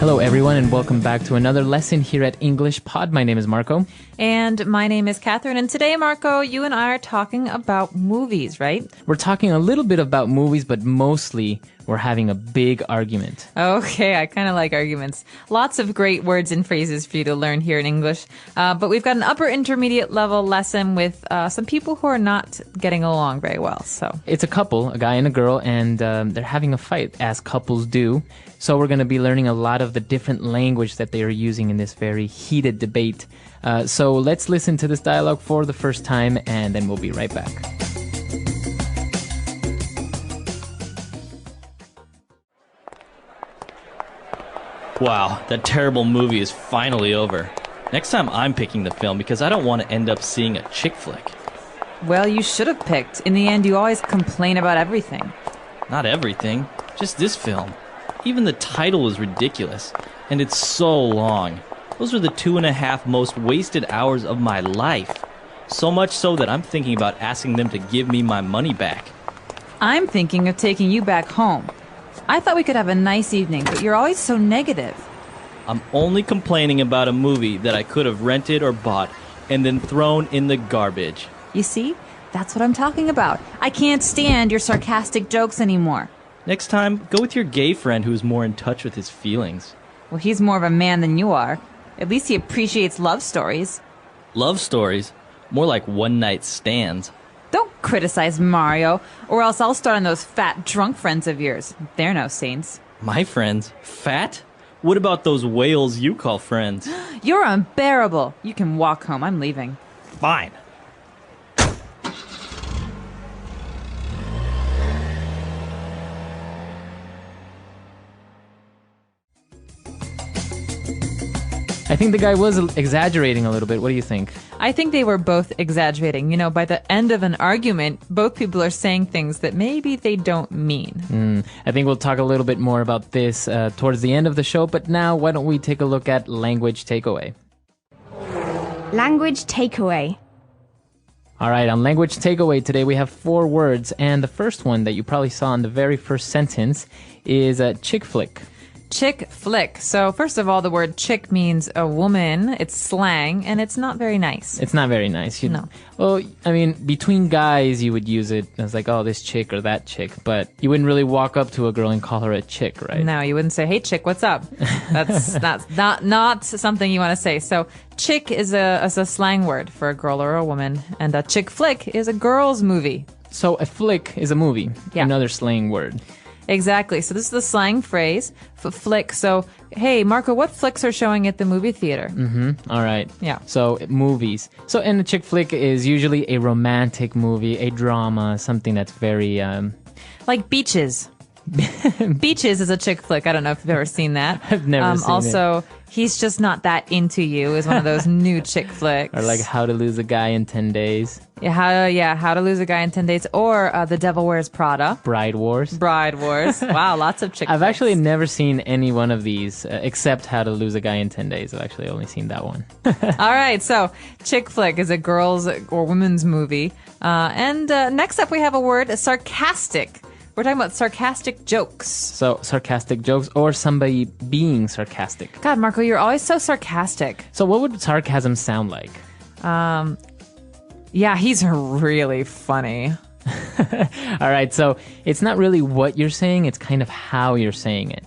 Hello, everyone, and welcome back to another lesson here at English Pod. My name is Marco. And my name is Catherine. And today, Marco, you and I are talking about movies, right? We're talking a little bit about movies, but mostly we're having a big argument. Okay, I kind of like arguments. Lots of great words and phrases for you to learn here in English. But we've got an upper intermediate level lesson with some people who are not getting along very well. So it's a couple, a guy and a girl, and they're having a fight, as couples do. So we're going to be learning a lot of the different language that they are using in this very heated debate. So let's listen to this dialogue for the first time, and then we'll be right back. Wow, that terrible movie is finally over. Next time I'm picking the film because I don't want to end up seeing a chick flick. Well, you should have picked. In the end, you always complain about everything. Not everything, just this film. Even the title is ridiculous, and it's so long. Those are the 2.5 most wasted hours of my life. So much so that I'm thinking about asking them to give me my money back. I'm thinking of taking you back home. I thought we could have a nice evening, but you're always so negative. I'm only complaining about a movie that I could have rented or bought and then thrown in the garbage. You see? That's what I'm talking about. I can't stand your sarcastic jokes anymore. Next time, go with your gay friend who's more in touch with his feelings. Well, he's more of a man than you are. At least he appreciates love stories. Love stories? More like one-night stands. Don't criticize Mario, or else I'll start on those fat drunk friends of yours. They're no saints. My friends? Fat? What about those whales you call friends? You're unbearable. You can walk home. I'm leaving. Fine. I think the guy was exaggerating a little bit. What do you think? I think they were both exaggerating. You know, by the end of an argument, both people are saying things that maybe they don't mean. I think we'll talk a little bit more about this towards the end of the show, but now why don't we take a look at language takeaway? Language takeaway. All right, on language takeaway today we have 4 words, and the first one that you probably saw in the very first sentence is chick flick. Chick flick. So first of all, the word chick means a woman. It's slang, and it's not very nice. It's not very nice. No. Well, I mean, between guys, you would use it as like, oh, this chick or that chick, but you wouldn't really walk up to a girl and call her a chick, right? No, you wouldn't say, hey, chick, what's up? That's not something you want to say. So chick is a slang word for a girl or a woman, and a chick flick is a girl's movie. So a flick is a movie, Yeah. Another slang word. Exactly. So this is the slang phrase for flick. So, hey, Marco, what flicks are showing at the movie theater? All right. Yeah. So movies. So, and a chick flick is usually a romantic movie, a drama, something that's very... Like Beaches. Beaches is a chick flick. I don't know if you've ever seen that. I've never seen also, it. He's Just Not That Into You is one of those new chick flicks. Or like How to Lose a Guy in 10 Days. How to Lose a Guy in 10 Days. Or The Devil Wears Prada. Bride Wars. Bride Wars. Wow, lots of chick I've flicks. actually never seen any one of these except How to Lose a Guy in 10 Days. I've actually only seen that one. All right, so chick flick is a girl's or women's movie. And next up we have a word, sarcastic. We're talking about sarcastic jokes. So sarcastic jokes or somebody being sarcastic. God, Marco, you're always so sarcastic. So what would sarcasm sound like? Yeah, he's really funny. All right, so it's not really what you're saying, it's kind of how you're saying it.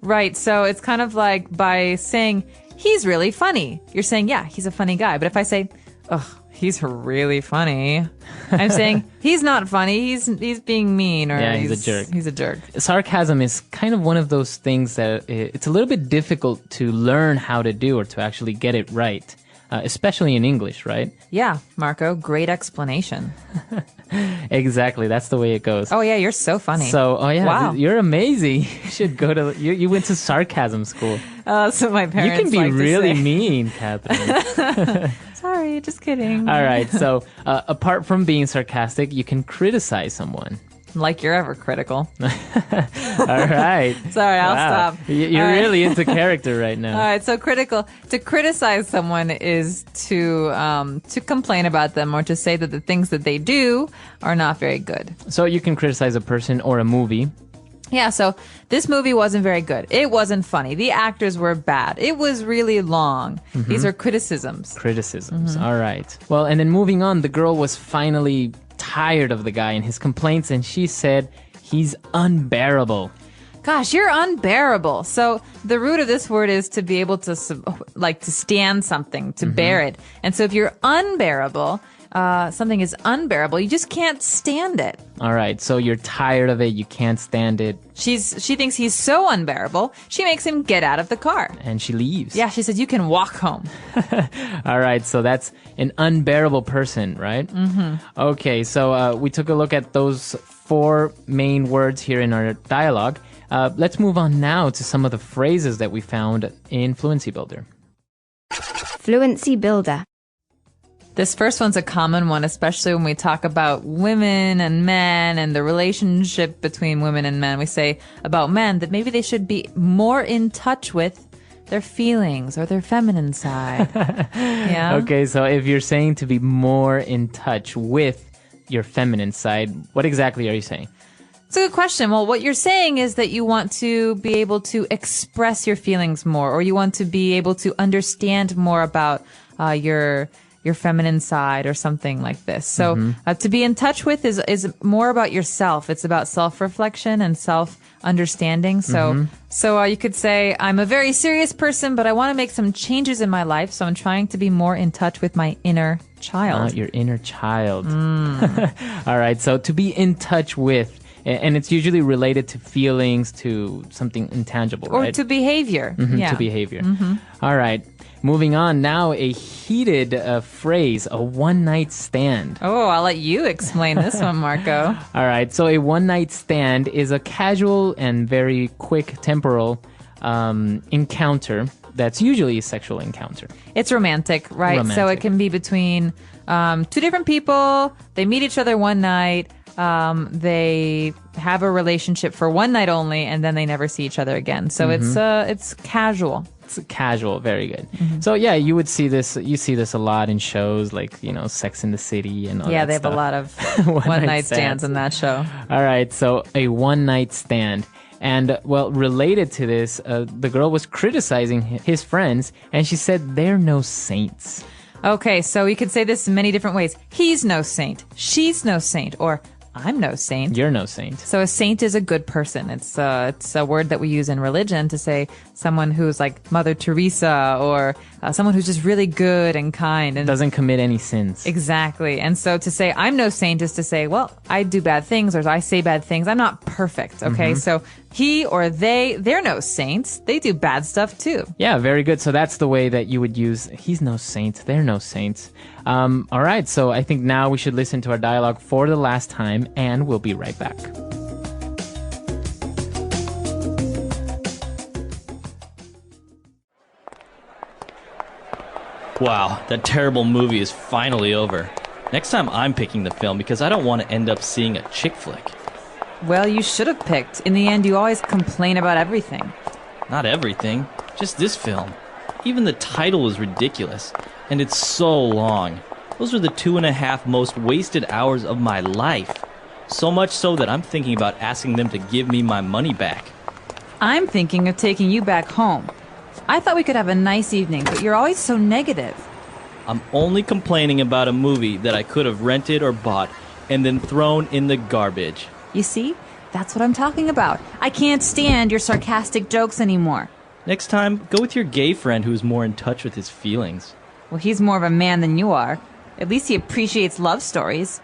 Right, so it's kind of like by saying, he's really funny. You're saying, yeah, he's a funny guy. But if I say, ugh, he's really funny, I'm saying, he's not funny, he's being mean, or Yeah, he's a jerk. He's a jerk. Sarcasm is kind of one of those things that it's a little bit difficult to learn how to do or to actually get it right, especially in English, right? Yeah, Marco, great explanation. Exactly, that's the way it goes. Oh, yeah, you're so funny. So, oh yeah, Wow. you're amazing. You should go to, you went to sarcasm school. So my parents You can be like to really say. mean, Catherine. Sorry, just kidding. All right, so apart from being sarcastic, you can criticize someone. Like you're ever critical. All right. Sorry, I'll Wow. stop. You're All right. really into character right now. All right, so to criticize someone is to complain about them or to say that the things that they do are not very good. So you can criticize a person or a movie. Yeah, so this movie wasn't very good. It wasn't funny. The actors were bad. It was really long. These are criticisms. Criticisms. All right. Well, and then moving on, the girl was finally tired of the guy and his complaints, and she said he's unbearable. Gosh, you're unbearable. So the root of this word is to be able to to stand something, to bear it. And so if you're unbearable, something is unbearable, you just can't stand it. All right, so you're tired of it, you can't stand it. She thinks he's so unbearable, she makes him get out of the car. And she leaves. Yeah, she said, you can walk home. All right, so that's an unbearable person, right? Okay, so we took a look at those 4 main words here in our dialogue. Let's move on now to some of the phrases that we found in Fluency Builder. Fluency Builder. This first one's a common one, especially when we talk about women and men and the relationship between women and men. We say about men that maybe they should be more in touch with their feelings or their feminine side. Yeah. Okay, so if you're saying to be more in touch with your feminine side, what exactly are you saying? It's a good question. Well, what you're saying is that you want to be able to express your feelings more, or you want to be able to understand more about your feminine side or something like this. So to be in touch with is more about yourself. It's about self-reflection and self-understanding. So you could say, I'm a very serious person, but I want to make some changes in my life. So I'm trying to be more in touch with my inner child. Your inner child. All right. So to be in touch with, and it's usually related to feelings, to something intangible, or right? to behavior. Yeah. To behavior. All right. Moving on now, a heated phrase, a one-night stand. Oh, I'll let you explain this one, Marco. All right. So a one-night stand is a casual and very quick temporal encounter that's usually a sexual encounter. It's romantic, right? Romantic. So it can be between 2 different people. They meet each other one night. They have a relationship for one night only, and then they never see each other again. So it's casual. It's casual, very good. So yeah, you would see this. You see this a lot in shows like Sex and the City and all Yeah, that they have stuff. a lot of one night stands in that show. All right, so a one night stand. And well, related to this, the girl was criticizing his friends, and she said they're no saints. Okay, so we could say this in many different ways. He's no saint. She's no saint. Or I'm no saint. You're no saint. So a saint is a good person. It's a word that we use in religion to say someone who's like Mother Teresa, or someone who's just really good and kind and Doesn't commit any sins. Exactly. And so to say I'm no saint is to say, well, I do bad things, or I say bad things. I'm not perfect. Okay. So he or they're no saints. They do bad stuff too. Yeah, very good. So that's the way that you would use he's no saint, they're no saints. All right, so I think now we should listen to our dialogue for the last time, and we'll be right back. Wow, that terrible movie is finally over. Next time I'm picking the film because I don't want to end up seeing a chick flick. Well, you should have picked. In the end, you always complain about everything. Not everything, just this film. Even the title is ridiculous, and it's so long. Those are the 2.5 most wasted hours of my life. So much so that I'm thinking about asking them to give me my money back. I'm thinking of taking you back home. I thought we could have a nice evening, but you're always so negative. I'm only complaining about a movie that I could have rented or bought and then thrown in the garbage. You see? That's what I'm talking about. I can't stand your sarcastic jokes anymore. Next time, go with your gay friend who's more in touch with his feelings. Well, he's more of a man than you are. At least he appreciates love stories.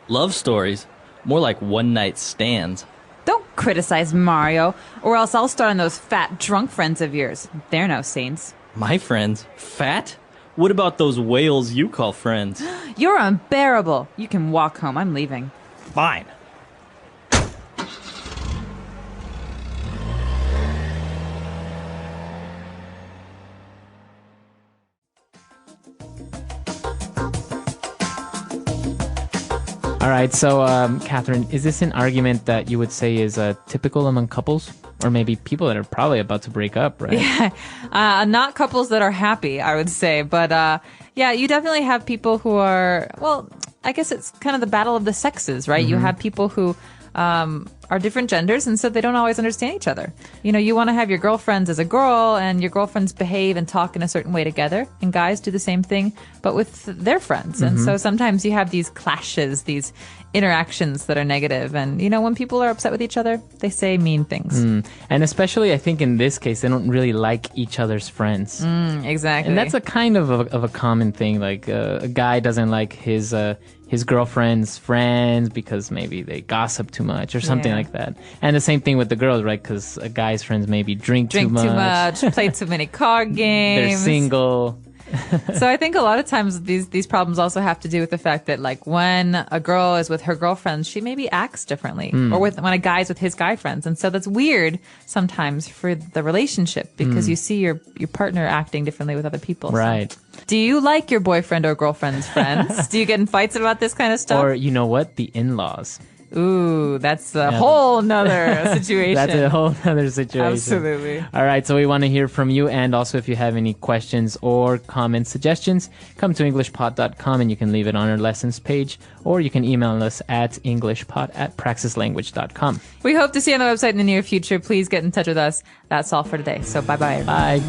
Love stories? More like one-night stands. Don't criticize Mario, or else I'll start on those fat drunk friends of yours. They're no saints. My friends? Fat? What about those whales you call friends? You're unbearable. You can walk home. I'm leaving. Fine. All right, so Catherine, is this an argument that you would say is typical among couples? Or maybe people that are probably about to break up, right? Yeah, not couples that are happy, I would say. But yeah, you definitely have people who are, well, I guess it's kind of the battle of the sexes, right? You have people who are different genders, and so they don't always understand each other. You know, you want to have your girlfriends as a girl, and your girlfriends behave and talk in a certain way together, and guys do the same thing, but with their friends. And so sometimes you have these clashes, these interactions that are negative. And, you know, when people are upset with each other, they say mean things. And especially, I think in this case, they don't really like each other's friends. Exactly. And that's a kind of a common thing. Like a guy doesn't like his girlfriend's friends because maybe they gossip too much or something Yeah. like that. And the same thing with the girls, right? Because a guy's friends maybe drink too much. Play too many card games. They're single. So I think a lot of times these problems also have to do with the fact that, like, when a girl is with her girlfriends, she maybe acts differently, or when a guy's with his guy friends, and so that's weird sometimes for the relationship because you see your partner acting differently with other people. Right. So. Do you like your boyfriend or girlfriend's friends? Do you get in fights about this kind of stuff? Or, you know what? The in-laws. Ooh, that's a whole nother situation. That's a whole other situation. Absolutely. All right, so we want to hear from you, and also if you have any questions or comments, suggestions, come to englishpod.com and you can leave it on our lessons page, or you can email us at englishpod@praxislanguage.com. We hope to see you on the website in the near future. Please get in touch with us. That's all for today. So bye-bye. Bye.